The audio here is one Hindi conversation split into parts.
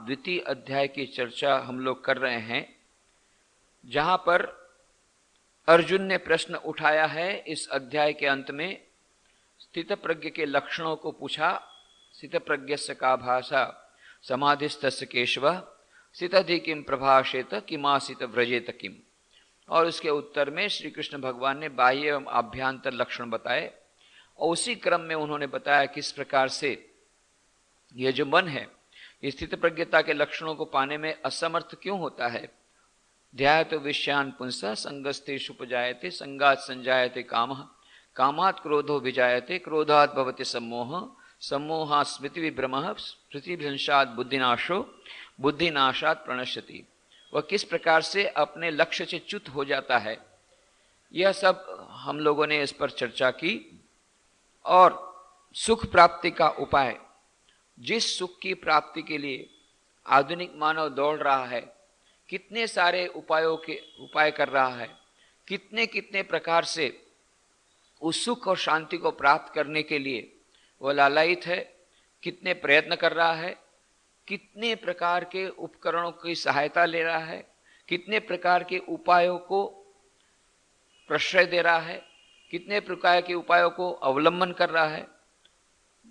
द्वितीय अध्याय की चर्चा हम लोग कर रहे हैं, जहां पर अर्जुन ने प्रश्न उठाया है। इस अध्याय के अंत में स्थितप्रज्ञ के लक्षणों को पूछा। स्थितप्रज्ञस्य का भाषा समाधिस्तस्य केशव स्थितधि किम प्रभाषेत किमासित व्रजेत किम। और उसके उत्तर में श्री कृष्ण भगवान ने बाह्य एवं आभ्यंतर लक्षण बताए, और उसी क्रम में उन्होंने बताया किस प्रकार से यह जो मन है स्थित प्रज्ञता के लक्षणों को पाने में असमर्थ क्यों होता है। ध्यायत विषयान पुंसः संगस्तेषु उपजायते संगात् संजायते कामः कामात् क्रोधो विजायते क्रोधात् भवति सम्मोहः सम्मोहात् स्मृति विभ्रमः स्मृतिभ्रंशात् बुद्धिनाशो बुद्धिनाशात् प्रणश्यति। वह किस प्रकार से अपने लक्ष्य से च्युत हो जाता है, यह सब हम लोगों ने इस पर चर्चा की। और सुख प्राप्ति का उपाय, जिस सुख की प्राप्ति के लिए आधुनिक मानव दौड़ रहा है, कितने सारे उपाय कर रहा है, कितने कितने प्रकार से उस सुख और शांति को प्राप्त करने के लिए वह लालायित है, कितने प्रयत्न कर रहा है, कितने प्रकार के उपकरणों की सहायता ले रहा है, कितने प्रकार के उपायों को प्रश्रय दे रहा है, कितने प्रकार के उपायों को अवलंबन कर रहा है।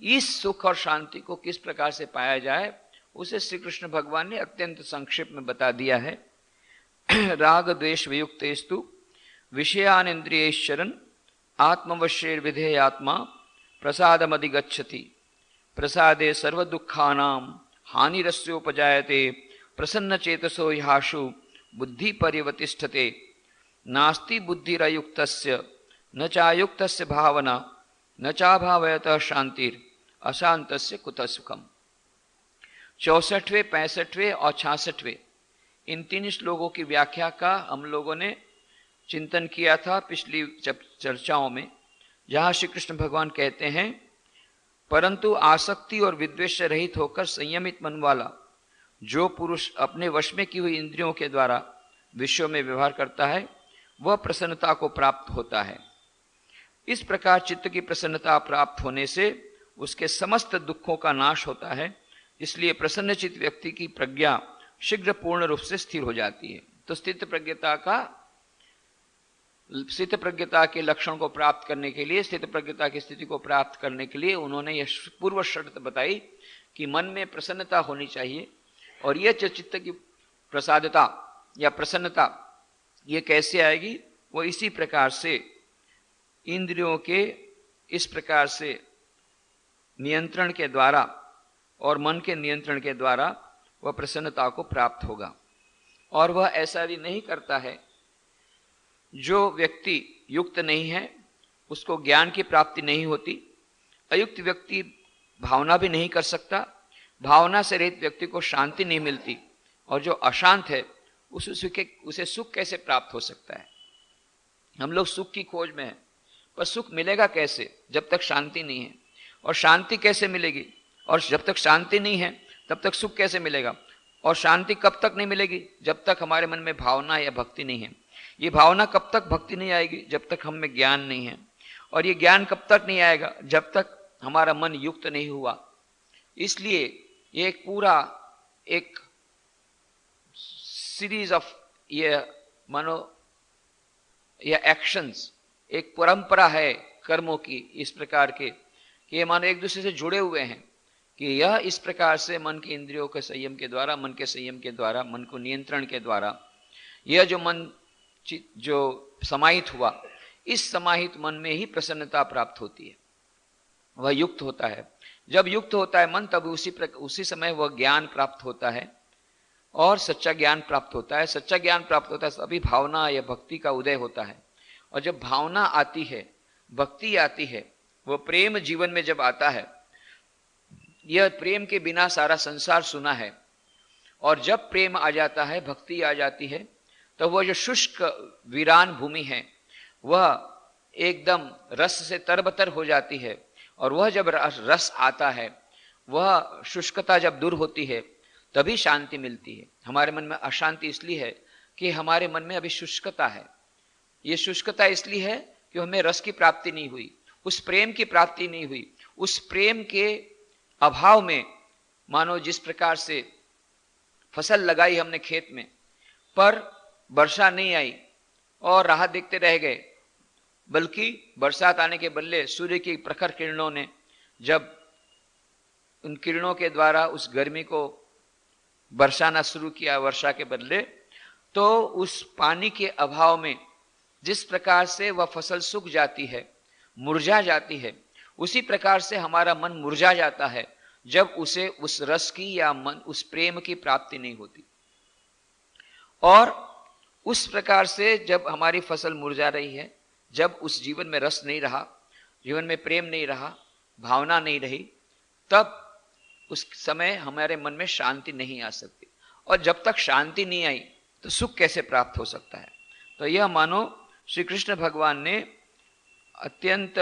इस सुख और शांति को किस प्रकार से पाया जाए, उसे श्री कृष्ण भगवान ने अत्यंत संक्षिप्त में बता दिया है। राग द्वेष वियुक्तेस्तु विषयानिंद्रियैश्चरन् आत्मवश्यैर् विधेयात्मा प्रसादमधिगच्छति प्रसादे सर्व दुखानां हानिरस्योपजायते प्रसन्नचेतसो ह्याशु बुद्धि परिवतिष्ठते नास्ति बुद्धिरयुक्तस्य न चायुक्तस्य भावना न चाभावयतः शांतिर् अशांतस्य कुतः सुखम। 64वें, 65वें और 66वें इन 3 श्लोकों की व्याख्या का हम लोगों ने चिंतन किया था पिछली चर्चाओं में, जहां श्री कृष्ण भगवान कहते हैं, परंतु आसक्ति और विद्वेष से रहित होकर संयमित मन वाला जो पुरुष अपने वश में की हुई इंद्रियों के द्वारा विषयों में व्यवहार करता है, वह प्रसन्नता को प्राप्त होता है। इस प्रकार चित्त की प्रसन्नता प्राप्त होने से उसके समस्त दुखों का नाश होता है। इसलिए प्रसन्नचित्त व्यक्ति की प्रज्ञा शीघ्र पूर्ण रूप से स्थिर हो जाती है। तो स्थित प्रज्ञता के लक्षण को प्राप्त करने के लिए, स्थित प्रज्ञता की स्थिति को प्राप्त करने के लिए उन्होंने यह पूर्व शर्त बताई कि मन में प्रसन्नता होनी चाहिए। और यह चित्त की प्रसादता या प्रसन्नता ये कैसे आएगी, वो इसी प्रकार से इंद्रियों के इस प्रकार से नियंत्रण के द्वारा और मन के नियंत्रण के द्वारा वह प्रसन्नता को प्राप्त होगा। और वह ऐसा भी नहीं करता है, जो व्यक्ति युक्त नहीं है उसको ज्ञान की प्राप्ति नहीं होती, अयुक्त व्यक्ति भावना भी नहीं कर सकता, भावना से रहित व्यक्ति को शांति नहीं मिलती, और जो अशांत है उसे सुख कैसे प्राप्त हो सकता है। हम लोग सुख की खोज में हैं, पर सुख मिलेगा कैसे जब तक शांति नहीं है, और शांति कैसे मिलेगी, और जब तक शांति नहीं है तब तक सुख कैसे मिलेगा, और शांति कब तक नहीं मिलेगी, जब तक हमारे मन में भावना या भक्ति नहीं है। ये भावना कब तक भक्ति नहीं आएगी, जब तक हम में ज्ञान नहीं है, और ये ज्ञान कब तक नहीं आएगा, जब तक हमारा मन युक्त नहीं हुआ। इसलिए ये एक पूरा एक सीरीज ऑफ ये एक्शंस, एक परंपरा है कर्मों की इस प्रकार के कि ये मानो एक दूसरे से जुड़े हुए हैं, कि यह इस प्रकार से मन के इंद्रियों के संयम के द्वारा, मन के संयम के द्वारा, मन को नियंत्रण के द्वारा, यह जो मन जो समाहित हुआ, इस समाहित मन में ही प्रसन्नता प्राप्त होती है, वह युक्त होता है। जब युक्त होता है मन, तब उसी समय वह ज्ञान प्राप्त होता है और सच्चा ज्ञान प्राप्त होता है। सच्चा ज्ञान प्राप्त होता है तभी भावना या भक्ति का उदय होता है। और जब भावना आती है, भक्ति आती है, वह प्रेम जीवन में जब आता है, यह प्रेम के बिना सारा संसार सुना है, और जब प्रेम आ जाता है, भक्ति आ जाती है, तो वह जो शुष्क वीरान भूमि है वह एकदम रस से तरबतर हो जाती है। और वह जब रस आता है, वह शुष्कता जब दूर होती है, तभी शांति मिलती है। हमारे मन में अशांति इसलिए है कि हमारे मन में अभी शुष्कता है। ये शुष्कता इसलिए है कि हमें रस की प्राप्ति नहीं हुई, उस प्रेम की प्राप्ति नहीं हुई। उस प्रेम के अभाव में मानो जिस प्रकार से फसल लगाई हमने खेत में, पर वर्षा नहीं आई और राह देखते रह गए, बल्कि बरसात आने के बदले सूर्य की प्रखर किरणों ने जब उन किरणों के द्वारा उस गर्मी को बरसाना शुरू किया वर्षा के बदले, तो उस पानी के अभाव में जिस प्रकार से वह फसल सूख जाती है, मुरझा जाती है, उसी प्रकार से हमारा मन मुरझा जाता है जब उसे उस रस की या मन उस प्रेम की प्राप्ति नहीं होती। और उस प्रकार से जब हमारी फसल मुरझा रही है, जब उस जीवन में रस नहीं रहा, जीवन में प्रेम नहीं रहा, भावना नहीं रही, तब उस समय हमारे मन में शांति नहीं आ सकती। और जब तक शांति नहीं आई तो सुख कैसे प्राप्त हो सकता है। तो यह मानो श्री कृष्ण भगवान ने अत्यंत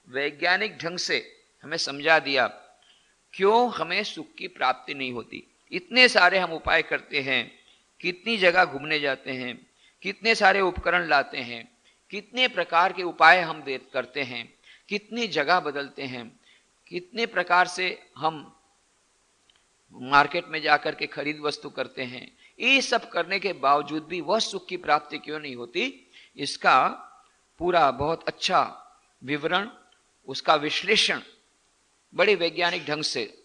वैज्ञानिक ढंग से हमें समझा दिया क्यों हमें सुख की प्राप्ति नहीं होती। इतने सारे हम उपाय करते हैं, कितनी जगह घूमने जाते हैं, कितने सारे उपकरण लाते हैं, कितने प्रकार के उपाय हम करते हैं, कितनी जगह बदलते हैं, कितने प्रकार से हम मार्केट में जाकर के खरीद वस्तु करते हैं। ये सब करने के बावजूद भी वह सुख की प्राप्ति क्यों नहीं होती, इसका पूरा बहुत अच्छा विवरण, उसका विश्लेषण बड़े वैज्ञानिक ढंग से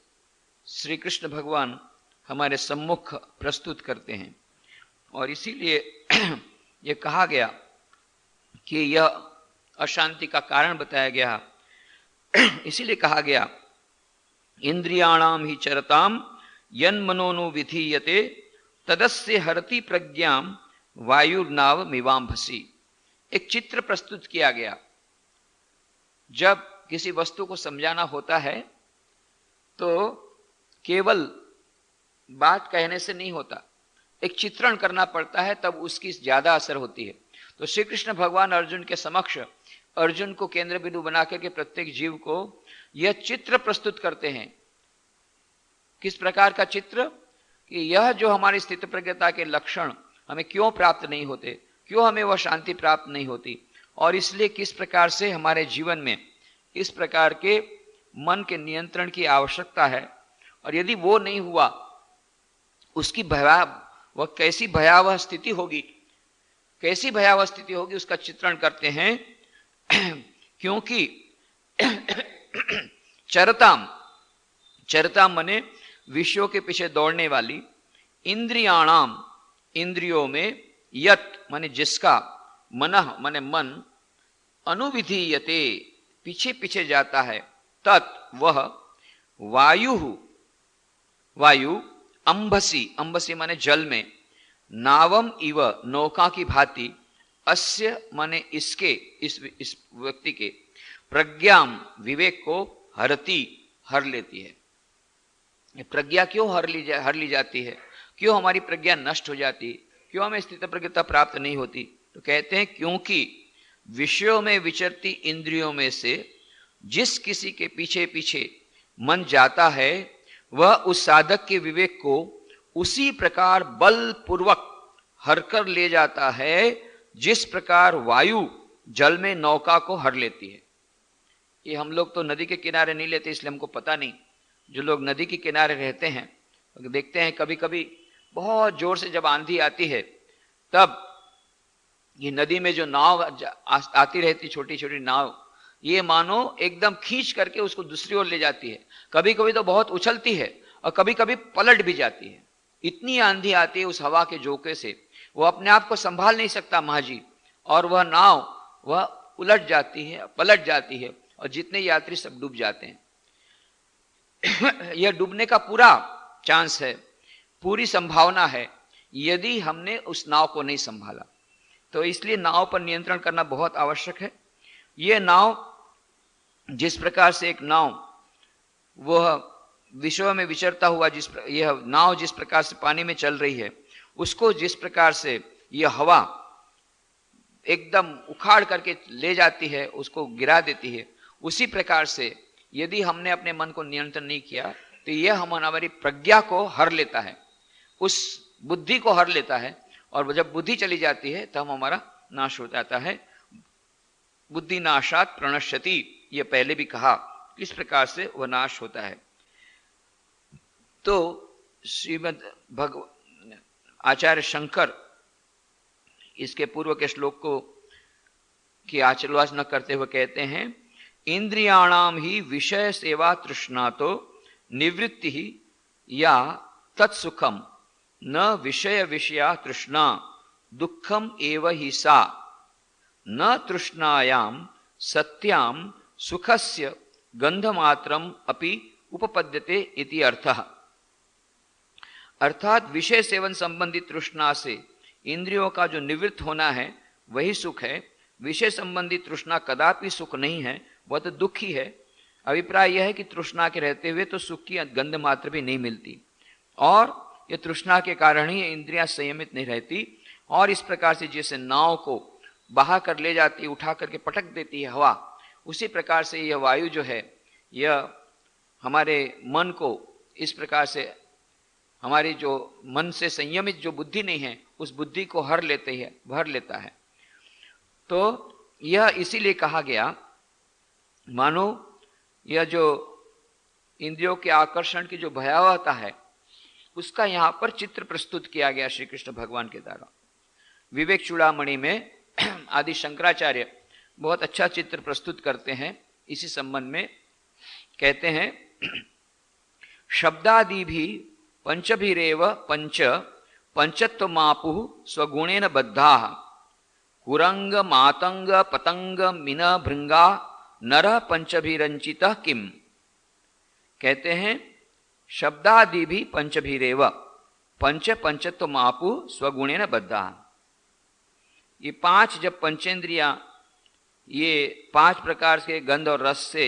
श्री कृष्ण भगवान हमारे सम्मुख प्रस्तुत करते हैं। और इसीलिए यह कहा गया कि यह अशांति का कारण बताया गया। इसीलिए कहा गया इंद्रियाणाम ही चरताम यन मनोनु विधीयते तदस्य हरति प्रज्ञाम वायुर्नाव मिवाम्भसी। एक चित्र प्रस्तुत किया गया। जब किसी वस्तु को समझाना होता है तो केवल बात कहने से नहीं होता, एक चित्रण करना पड़ता है, तब उसकी ज्यादा असर होती है। तो श्री कृष्ण भगवान अर्जुन के समक्ष अर्जुन को केंद्र बिंदु बना करके प्रत्येक जीव को यह चित्र प्रस्तुत करते हैं। किस प्रकार का चित्र कि यह जो हमारी स्थित प्रज्ञता के लक्षण हमें क्यों प्राप्त नहीं होते, क्यों हमें वह शांति प्राप्त नहीं होती, और इसलिए किस प्रकार से हमारे जीवन में इस प्रकार के मन के नियंत्रण की आवश्यकता है। और यदि वो नहीं हुआ उसकी वह कैसी भयावह स्थिति होगी, कैसी भयावह स्थिति होगी, उसका चित्रण करते हैं। क्योंकि चरताम मने विषयों के पीछे दौड़ने वाली, इंद्रियाणाम इंद्रियों में, यत माने जिसका, मनः माने मन, अनुविधीयते पीछे पीछे जाता है, तत् वह, वायु अंबसी, अंबसी माने जल में, नावम इव नौका की भांति, अस्य माने इसके, इस व्यक्ति के, प्रज्ञाम विवेक को, हरति हर लेती है। प्रज्ञा क्यों हर ली जाती है, क्यों हमारी प्रज्ञा नष्ट हो जाती है, क्यों हमें स्थित प्रज्ञता प्राप्त नहीं होती। तो कहते हैं क्योंकि विषयों में विचरती इंद्रियों में से जिस किसी के पीछे पीछे मन जाता है वह उस साधक के विवेक को उसी प्रकार बलपूर्वक हरकर ले जाता है जिस प्रकार वायु जल में नौका को हर लेती है। ये हम लोग तो नदी के किनारे नहीं लेते, इसलिए हमको पता नहीं। जो लोग नदी के किनारे रहते हैं देखते हैं कभी कभी बहुत जोर से जब आंधी आती है तब ये नदी में जो नाव आती रहती, छोटी छोटी नाव, ये मानो एकदम खींच करके उसको दूसरी ओर ले जाती है। कभी कभी तो बहुत उछलती है और कभी कभी पलट भी जाती है। इतनी आंधी आती है उस हवा के झोंके से, वो अपने आप को संभाल नहीं सकता महाजी, और वह नाव वह उलट जाती है, पलट जाती है, और जितने यात्री सब डूब जाते हैं। यह डूबने का पूरा चांस है, पूरी संभावना है यदि हमने उस नाव को नहीं संभाला। तो इसलिए नाव पर नियंत्रण करना बहुत आवश्यक है। यह नाव जिस प्रकार से एक नाव वह विश्व में विचरता हुआ यह नाव जिस प्रकार से पानी में चल रही है, उसको जिस प्रकार से यह हवा एकदम उखाड़ करके ले जाती है, उसको गिरा देती है, उसी प्रकार से यदि हमने अपने मन को नियंत्रण नहीं किया तो यह हमारी प्रज्ञा को हर लेता है, उस बुद्धि को हर लेता है, और जब बुद्धि चली जाती है तब हमारा नाश हो जाता है। बुद्धि नाशात प्रणश्यति, यह पहले भी कहा किस प्रकार से वह नाश होता है। तो श्रीमद् आचार्य शंकर इसके पूर्व के श्लोक को की आलोचना करते हुए कहते हैं, इंद्रियाणाम ही विषय सेवा तृष्णा तो निवृत्ति ही या तत्सुखम न विषय विषया तृष्णा दुखम एव ही सा न तृष्णायाम सत्याम सुखस्य गंधमात्रम अपि उपपद्यते इति अर्थः। अर्थात विषय सेवन संबंधी तृष्णा से इंद्रियों का जो निवृत्त होना है वही सुख है। विषय संबंधी तृष्णा कदापि सुख नहीं है, वह तो दुख ही है। अभिप्राय यह है कि तृष्णा के रहते हुए तो सुख की गंध मात्र भी नहीं मिलती, और यह तृष्णा के कारण ही इंद्रियां संयमित नहीं रहती। और इस प्रकार से जैसे नाव को बहा कर ले जाती, उठा करके पटक देती है हवा, उसी प्रकार से यह वायु जो है यह हमारे मन को इस प्रकार से, हमारी जो मन से संयमित जो बुद्धि नहीं है उस बुद्धि को भर लेता है। तो यह इसीलिए कहा गया, मानो यह जो इंद्रियों के आकर्षण की जो भयावहता है उसका यहाँ पर चित्र प्रस्तुत किया गया श्री कृष्ण भगवान के द्वारा। विवेक चूड़ामणि में आदि शंकराचार्य बहुत अच्छा चित्र प्रस्तुत करते हैं इसी संबंध में। कहते हैं, शब्दादि भी पंचभिरेव पंचत्व मापु स्वगुणेन बद्धा कुरंग मातंग पतंग मिन भृंगा नर पंचभिरंचित किम। कहते हैं शब्दादि भी पंचभिरेव पंचत्व मापु स्वगुणेन बद्धा। ये पांच जब पंचेंद्रियां ये पांच प्रकार के गंध और रस से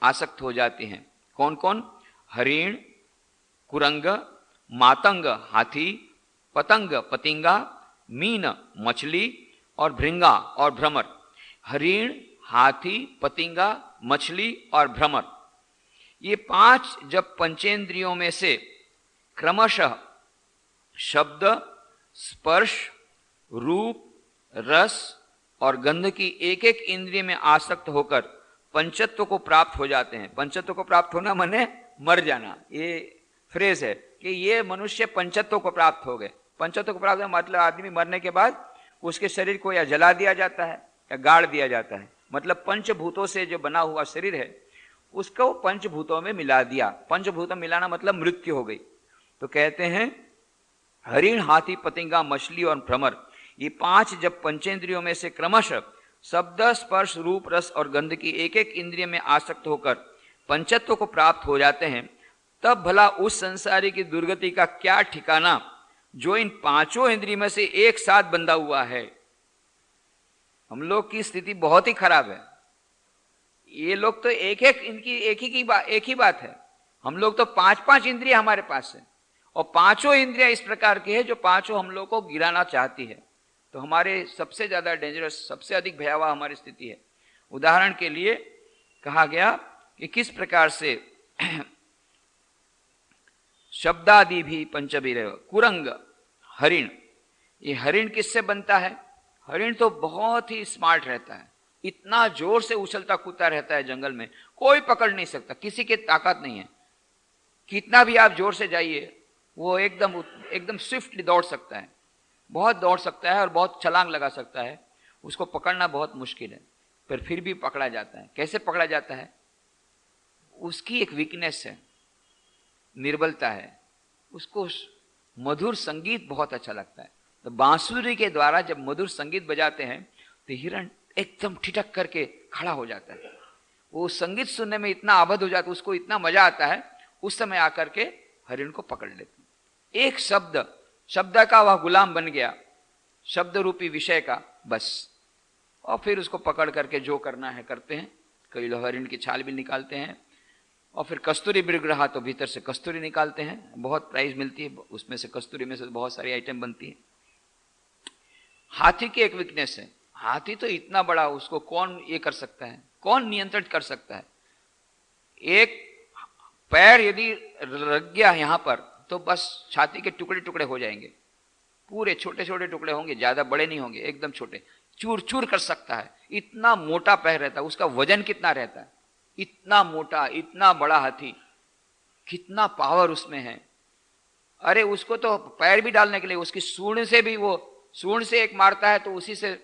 आसक्त हो जाती हैं, कौन कौन? हरिण, कुरंग, मातंग हाथी, पतंग पतिंगा, मीन मछली और भृंगा और भ्रमर। हरिण, हाथी, पतिंगा, मछली और भ्रमर, ये पांच जब पंचेंद्रियों में से क्रमशः शब्द, स्पर्श, रूप, रस और गंध की एक एक इंद्रिय में आसक्त होकर पंचत्व को प्राप्त हो जाते हैं। पंचत्व को प्राप्त होना माने मर जाना, ये फ्रेज है कि ये मनुष्य पंचत्व को प्राप्त हो गए। पंचत्व को प्राप्त मतलब आदमी मरने के बाद उसके शरीर को या जला दिया जाता है या गाड़ दिया जाता है। मतलब पंचभूतों से जो बना हुआ शरीर है उसको पंचभूतों में मिला दिया। पंचभूतों में मिलाना मतलब मृत्यु हो गई। तो कहते हैं हरिण, हाथी, पतिंगा, मछली और भ्रमर, ये पांच जब पंचेंद्रियों में से क्रमशः शब्द, स्पर्श, रूप, रस और गंध की एक एक इंद्रिय में आसक्त होकर पंचत्व को प्राप्त हो जाते हैं, तब भला उस संसारी की दुर्गति का क्या ठिकाना जो इन पांचों इंद्रियों में से एक साथ बंधा हुआ है। हम लोग की स्थिति बहुत ही खराब है। ये लोग तो इनकी एक ही बात है। हम लोग तो पांच पांच इंद्रियां हमारे पास है और पांचों इंद्रियां इस प्रकार की है जो पांचों हम लोग को गिराना चाहती है। तो हमारे सबसे ज्यादा डेंजरस, सबसे अधिक भयावह हमारी स्थिति है। उदाहरण के लिए कहा गया कि किस प्रकार से शब्दादि भी पंचभिरेव। कुरंग, हरिण, ये हरिण किससे बनता है? हरिण तो बहुत ही स्मार्ट रहता है, इतना जोर से उछलता कूदता रहता है जंगल में, कोई पकड़ नहीं सकता, किसी की ताकत नहीं है। कितना भी आप जोर से जाइए वो एकदम स्विफ्टली दौड़ सकता है, बहुत दौड़ सकता है और बहुत छलांग लगा सकता है। उसको पकड़ना बहुत मुश्किल है, पर फिर भी पकड़ा जाता है। कैसे पकड़ा जाता है? उसकी एक वीकनेस है, निर्बलता है। उसको मधुर संगीत बहुत अच्छा लगता है। तो बांसुरी के द्वारा जब मधुर संगीत बजाते हैं तो हिरण एकदम ठिठक करके खड़ा हो जाता है। वो संगीत सुनने में इतना आबद्ध हो जाता है, उसको इतना मजा आता है, उस समय आकर के हरिण को पकड़ लेते हैं। एक शब्द का वह गुलाम बन गया, शब्द रूपी विषय का, बस। और फिर उसको पकड़ करके जो करना है करते हैं। कई लोग हरिण की छाल भी निकालते हैं और फिर कस्तूरी मृग रहा तो भीतर से कस्तूरी निकालते हैं, बहुत प्राइस मिलती है उसमें से, कस्तूरी में से बहुत सारी आइटम बनती है। हाथी की एक वीकनेस है, हाथी तो इतना बड़ा, उसको कौन ये कर सकता है, कौन नियंत्रित कर सकता है? एक पैर यदि रख गया यहां पर तो बस छाती के टुकड़े टुकड़े हो जाएंगे, पूरे छोटे छोटे टुकड़े होंगे, ज्यादा बड़े नहीं होंगे, एकदम छोटे, चूर चूर कर सकता है। इतना मोटा पैर रहता है, उसका वजन कितना रहता है, इतना मोटा, इतना बड़ा हाथी, कितना पावर उसमें है। अरे उसको तो पैर भी डालने के लिए उसकी सूंड से भी, वो सूंड से एक मारता है तो उसी से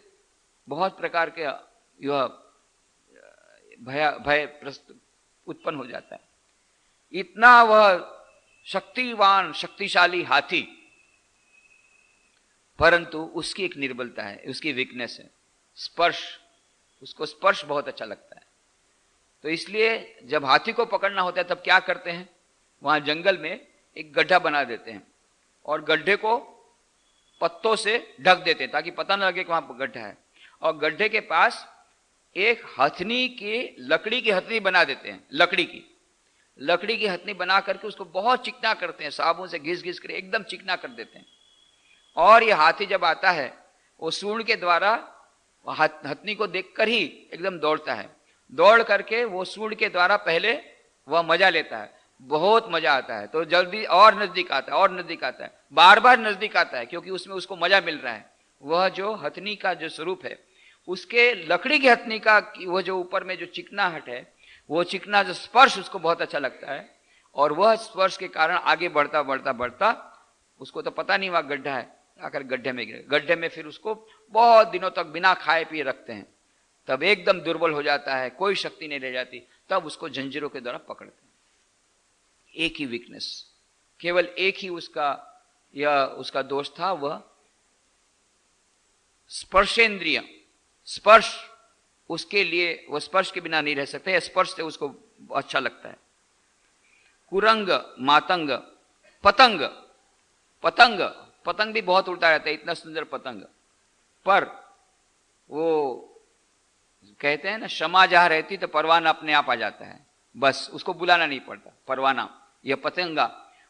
बहुत प्रकार के यह भय उत्पन्न हो जाता है। इतना वह शक्तिवान शक्तिशाली हाथी, परंतु उसकी एक निर्बलता है, उसकी वीकनेस है स्पर्श। उसको स्पर्श बहुत अच्छा लगता है। तो इसलिए जब हाथी को पकड़ना होता है तब क्या करते हैं, वहां जंगल में एक गड्ढा बना देते हैं और गड्ढे को पत्तों से ढक देते हैं ताकि पता न लगे कि वहां गड्ढा है। और गड्ढे के पास एक हथनी की लकड़ी की हथनी बना देते हैं, लकड़ी की हथनी बना करके उसको बहुत चिकना करते हैं, साबुन से घिस घिस कर एकदम चिकना कर देते हैं। और ये हाथी जब आता है वो सूंड के द्वारा हथनी को देखकर ही एकदम दौड़ता है। दौड़ करके वो सूंड के द्वारा पहले वह मजा लेता है, बहुत मजा आता है, तो जल्दी और नजदीक आता है और नजदीक आता है, बार बार नजदीक आता है, क्योंकि उसमें उसको मजा मिल रहा है। वह जो हथनी का जो स्वरूप है, उसके लकड़ी की हथनी का वो जो ऊपर में जो चिकनाहट है, वो चिकना जो स्पर्श उसको बहुत अच्छा लगता है। और वह स्पर्श के कारण आगे बढ़ता बढ़ता बढ़ता, उसको तो पता नहीं वहां गड्ढा है, आकर गड्ढे में गिरे। गड्ढे में फिर उसको बहुत दिनों तक बिना खाए पिए रखते हैं, तब एकदम दुर्बल हो जाता है, कोई शक्ति नहीं रह जाती, तब उसको जंजीरों के द्वारा पकड़ते हैं। एक ही वीकनेस, केवल एक ही उसका दोष था, वह स्पर्शेंद्रिय, स्पर्श उसके लिए, वह स्पर्श के बिना नहीं रह सकते, स्पर्श से उसको अच्छा लगता है। कुरंग, मातंग, पतंग, पतंग भी बहुत उड़ता रहता है, इतना सुंदर पतंग, पर वो कहते हैं ना, क्षमा जहां रहती तो परवाना अपने आप आ जाता है, बस उसको बुलाना नहीं पड़ता। परवाना, यह पतंगा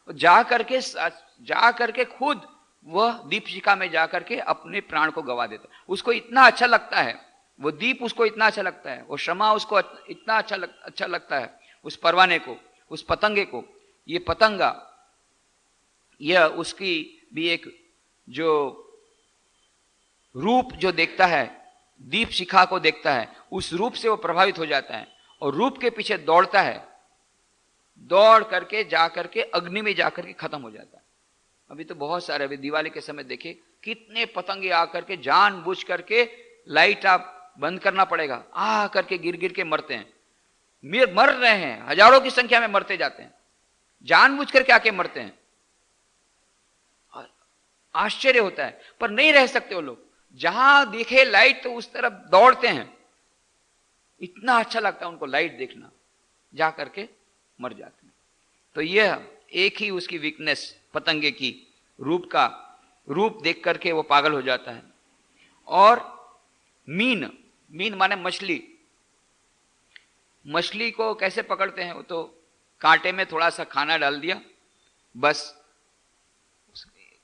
जा करके खुद वह दीपशिखा में जा करके अपने प्राण को गवा देता है। उसको इतना अच्छा लगता है वो दीप, उसको इतना अच्छा लगता है, वो क्षमा उसको इतना अच्छा लगता है, उस परवाने को, उस पतंगे को। ये पतंगा, यह उसकी भी एक जो रूप जो देखता है, दीप शिखा को देखता है, उस रूप से वो प्रभावित हो जाता है और रूप के पीछे दौड़ता है, दौड़ करके जाकर के अग्नि में जाकर के खत्म हो जाता है। अभी तो बहुत सारे, अभी दिवाली के समय देखे कितने पतंगे आकर के जानबूझ करके, लाइट आप बंद करना पड़ेगा, आ करके गिर गिर के मरते हैं, मर रहे हैं, हजारों की संख्या में मरते जाते हैं, जानबूझ करके आके मरते हैं। आश्चर्य होता है, पर नहीं रह सकते वो लोग, जहां देखे लाइट तो उस तरफ दौड़ते हैं, इतना अच्छा लगता है उनको लाइट देखना, जा करके मर जाते हैं। तो यह एक ही उसकी वीकनेस पतंगे की, रूप देख करके वो पागल हो जाता है। और मीन माने मछली को कैसे पकड़ते हैं, वो तो कांटे में थोड़ा सा खाना डाल दिया, बस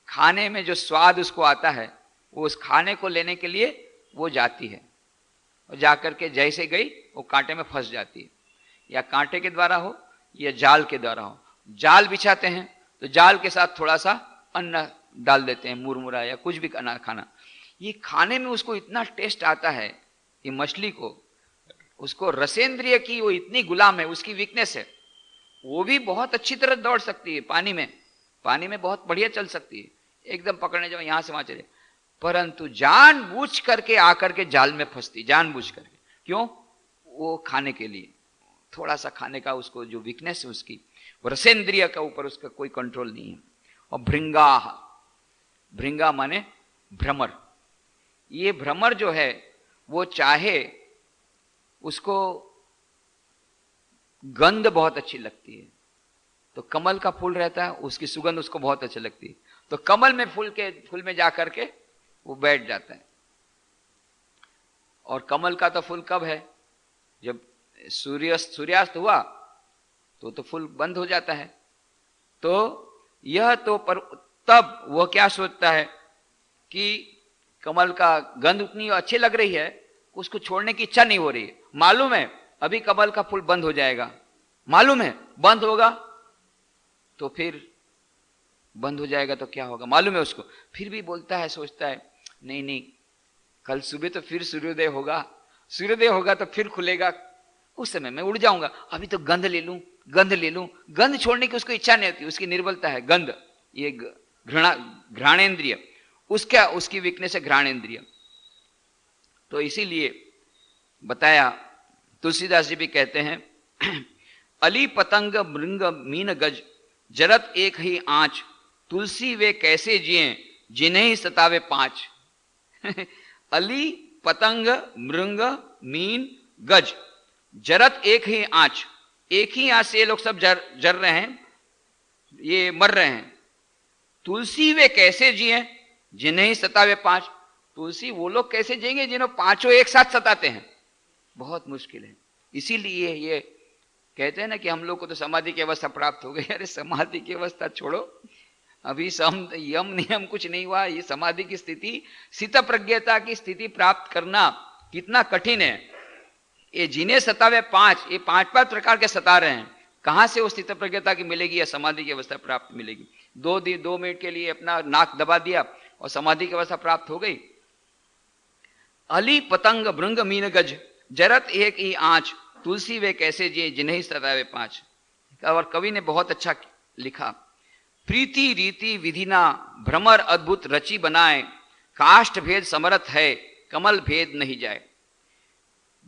खाने में जो स्वाद उसको आता है, वो उस खाने को लेने के लिए वो जाती है, और जाकर के जैसे गई वो कांटे में फंस जाती है, या कांटे के द्वारा हो या जाल के द्वारा हो। जाल बिछाते हैं तो जाल के साथ थोड़ा सा अन्न डाल देते हैं, मुरमुरा या कुछ भी खाना, ये खाने में उसको इतना टेस्ट आता है, ये मछली को, उसको रसेंद्रिय की वो इतनी गुलाम है, उसकी वीकनेस है। वो भी बहुत अच्छी तरह दौड़ सकती है, पानी में बहुत बढ़िया चल सकती है, एकदम पकड़ने जाओ यहां से वहां चले, परंतु जानबूझ करके आकर के जाल में फंसती, जानबूझ करके। क्यों? वो खाने के लिए, थोड़ा सा खाने का उसको जो वीकनेस है उसकी, रसेंद्रिय का ऊपर उसका कोई कंट्रोल नहीं है। और भृंगा माने भ्रमर, ये भ्रमर जो है वो चाहे उसको गंध बहुत अच्छी लगती है, तो कमल का फूल रहता है, उसकी सुगंध उसको बहुत अच्छी लगती है, तो कमल में फूल में जाकर के वो बैठ जाता है। और कमल का तो फूल कब है, जब सूर्यास्त हुआ तो फूल बंद हो जाता है। तो यह तो पर तब वह क्या सोचता है कि कमल का गंध उतनी अच्छी लग रही है, उसको छोड़ने की इच्छा नहीं हो रही है, मालूम है अभी कमल का फूल बंद हो जाएगा, मालूम है बंद होगा तो फिर बंद हो जाएगा तो क्या होगा, मालूम है उसको, फिर भी बोलता है, सोचता है नहीं कल सुबह तो फिर सूर्योदय होगा तो फिर खुलेगा, उस समय मैं उड़ जाऊंगा, अभी तो गंध ले लूं। गंध छोड़ने की उसको इच्छा नहीं होती, उसकी निर्बलता है गंध, ये घ्राणेन्द्रिय, उसकी वीकनेस है घ्राणेन्द्रिय। तो इसीलिए बताया, तुलसीदास जी भी कहते हैं अली पतंग मृंग मीन गज जरत एक ही आंच, तुलसी वे कैसे जिए जिन्हें सतावे पांच। अली पतंग मृंग मीन गज जरत एक ही आंच, एक ही आंच से ये लोग सब जर रहे हैं, ये मर रहे हैं। तुलसी वे कैसे जिए जिन्हें सतावे पांच, तुलसी वो लोग कैसे जिएंगे जिन्हें पांचों एक साथ सताते हैं, बहुत मुश्किल है। इसीलिए ये कहते हैं ना कि हम लोग को तो समाधि की अवस्था प्राप्त हो गई। अरे समाधि की अवस्था छोड़ो, अभी यम नियम कुछ नहीं हुआ। ये समाधि की स्थिति, स्थित प्रज्ञता की स्थिति प्राप्त करना कितना कठिन है। ये जिन्हें सतावे पांच, ये पांच प्रकार के सता रहे हैं, कहां से वो स्थित प्रज्ञता की मिलेगी या समाधि की अवस्था प्राप्त मिलेगी। 2 मिनट के लिए अपना नाक दबा दिया और समाधि की अवस्था प्राप्त हो गई। अली पतंग भृंग मीन गज जरत एक ही आंच, तुलसी वे कैसे जिए जिन्हें सतावे पांच। और कवि ने बहुत अच्छा लिखा, प्रीति रीति विधिना भ्रमर अद्भुत रची बनाए, काष्ठ भेद समर्थ है कमल भेद नहीं जाए।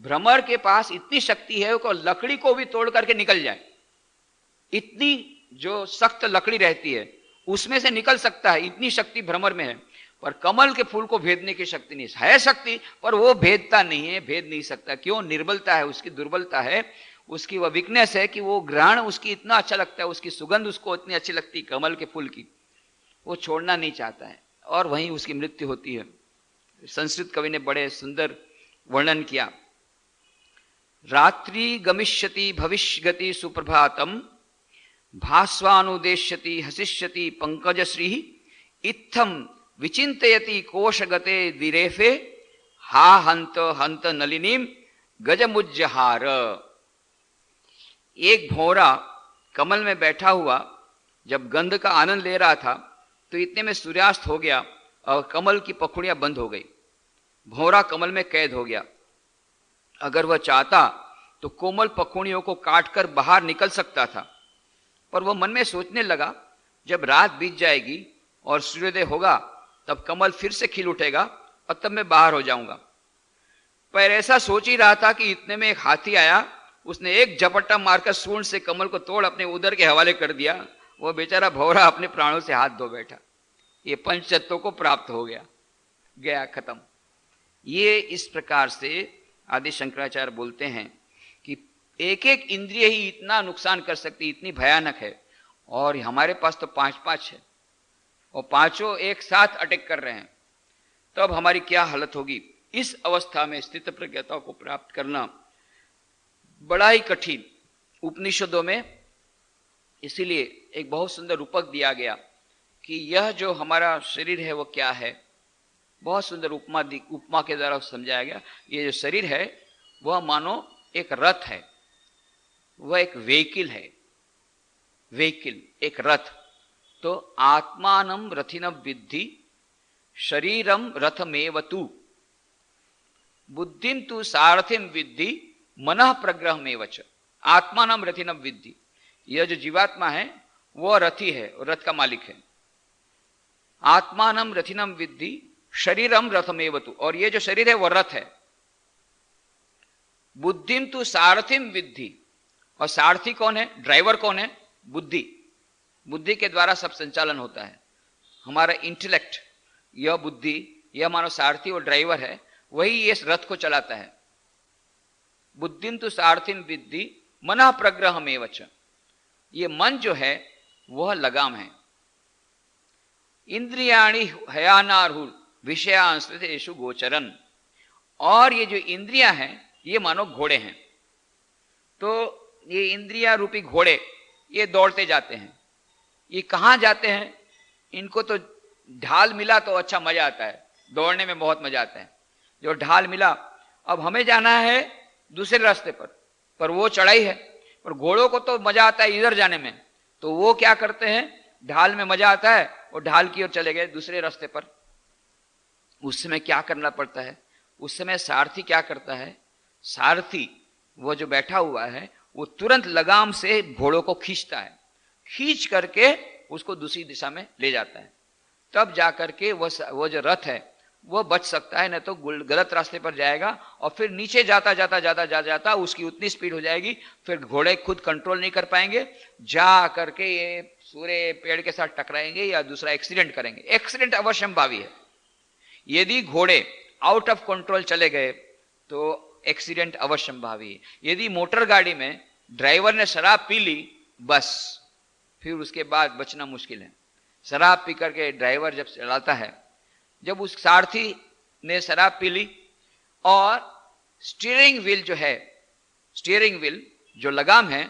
भ्रमर के पास इतनी शक्ति है कि लकड़ी को भी तोड़ करके निकल जाए, इतनी जो सख्त लकड़ी रहती है उसमें से निकल सकता है, इतनी शक्ति भ्रमर में है। पर कमल के फूल को भेदने की शक्ति नहीं है, शक्ति पर वो भेदता नहीं है, भेद नहीं सकता। क्यों? निर्बलता है, उसकी दुर्बलता है, उसकी वह वीकनेस है कि वो ग्रहण उसकी इतना अच्छा लगता है, उसकी सुगंध उसको इतनी अच्छी लगती है कमल के फूल की, वो छोड़ना नहीं चाहता है और वहीं उसकी मृत्यु होती है। संस्कृत कवि ने बड़े सुंदर वर्णन किया, रात्रि गमिष्यति भविष्यति सुप्रभातम, भास्वानुदेश्यति हसिष्यति पंकजश्री, इत्थम विचिंतयति कोशगते दिरेफे, हा हंत हंत नलिनीम गजमुज्जहार। एक भौरा कमल में बैठा हुआ जब गंध का आनंद ले रहा था तो इतने में सूर्यास्त हो गया और कमल की पखुड़ियां बंद हो गई, भौरा कमल में कैद हो गया। अगर वह चाहता तो कोमल पखुड़ियों को काटकर बाहर निकल सकता था, पर वह मन में सोचने लगा जब रात बीत जाएगी और सूर्योदय होगा तब कमल फिर से खिल उठेगा और तब मैं बाहर हो जाऊंगा। पर ऐसा सोच ही रहा था कि इतने में एक हाथी आया, उसने एक झपट्टा मारकर सूंड से कमल को तोड़ अपने उदर के हवाले कर दिया। वह बेचारा भौरा अपने प्राणों से हाथ धो बैठा। ये पंच तत्वों को प्राप्त हो गया, गया खत्म। ये इस प्रकार से आदि शंकराचार्य बोलते हैं कि एक एक इंद्रिय ही इतना नुकसान कर सकती, इतनी भयानक है, और हमारे पास तो 5 है और पांचों एक साथ अटैक कर रहे हैं, तब हमारी क्या हालत होगी। इस अवस्था में स्थित प्रज्ञता को प्राप्त करना बड़ा ही कठिन। उपनिषदों में इसीलिए एक बहुत सुंदर रूपक दिया गया कि यह जो हमारा शरीर है वो क्या है, बहुत सुंदर उपमा के द्वारा समझाया गया। ये जो शरीर है वह मानो एक रथ है, वह एक व्हीकल है, व्हीकल एक रथ। तो आत्मानं रथिनं विद्धि शरीरम रथमेवतु, बुद्धिं तु सारथिं विद्धि मनः प्रग्रहमेव च। आत्मानं रथिनं विद्धि, यह जो जीवात्मा है वह रथी है, रथ का मालिक है। आत्मानं रथिनं विद्धि शरीरम रथमेवतु, और ये जो शरीर है वह रथ है। बुद्धिं तु सारथिं विद्धि, और सारथी कौन है, ड्राइवर कौन है, बुद्धि। बुद्धि के द्वारा सब संचालन होता है। हमारा इंटेलेक्ट, यह बुद्धि, यह मानो सारथी और ड्राइवर है, वही इस रथ को चलाता है। बुद्धिं तु सारथिं विद्धि मनः प्रग्रहमेव च, ये मन जो है वह लगाम है। इंद्रियाणि हयानार्हुः विषयांस्तेषु गोचरन्, और ये जो इंद्रियां हैं ये मानो घोड़े हैं। तो ये इंद्रिया रूपी घोड़े ये दौड़ते जाते हैं। ये कहाँ जाते हैं? इनको तो ढाल मिला तो अच्छा मजा आता है, दौड़ने में बहुत मजा आता है। जो ढाल मिला, अब हमें जाना है दूसरे रास्ते पर वो चढ़ाई है, पर घोड़ों को तो मजा आता है इधर जाने में, तो वो क्या करते हैं, ढाल में मजा आता है और ढाल की ओर चले गए दूसरे रास्ते पर। उस समय क्या करना पड़ता है, उस समय सारथी क्या करता है, सारथी वो जो बैठा हुआ है वो तुरंत लगाम से घोड़ों को खींचता है, खींच करके उसको दूसरी दिशा में ले जाता है। तब जाकर के वो जो रथ है वो बच सकता है, नहीं तो गलत रास्ते पर जाएगा और फिर नीचे जाता जाता जाता जाता जाता उसकी उतनी स्पीड हो जाएगी, फिर घोड़े खुद कंट्रोल नहीं कर पाएंगे, जा करके ये सूर्य पेड़ के साथ टकराएंगे या दूसरा एक्सीडेंट करेंगे। एक्सीडेंट अवश्यंभावी है। यदि घोड़े आउट ऑफ कंट्रोल चले गए तो एक्सीडेंट अवश्यंभावी है। यदि मोटर गाड़ी में ड्राइवर ने शराब पी ली, बस फिर उसके बाद बचना मुश्किल है। शराब पी करके ड्राइवर जब चलाता है, जब उस सारथी ने शराब पी ली और स्टीयरिंग व्हील जो है, स्टीयरिंग व्हील जो लगाम है,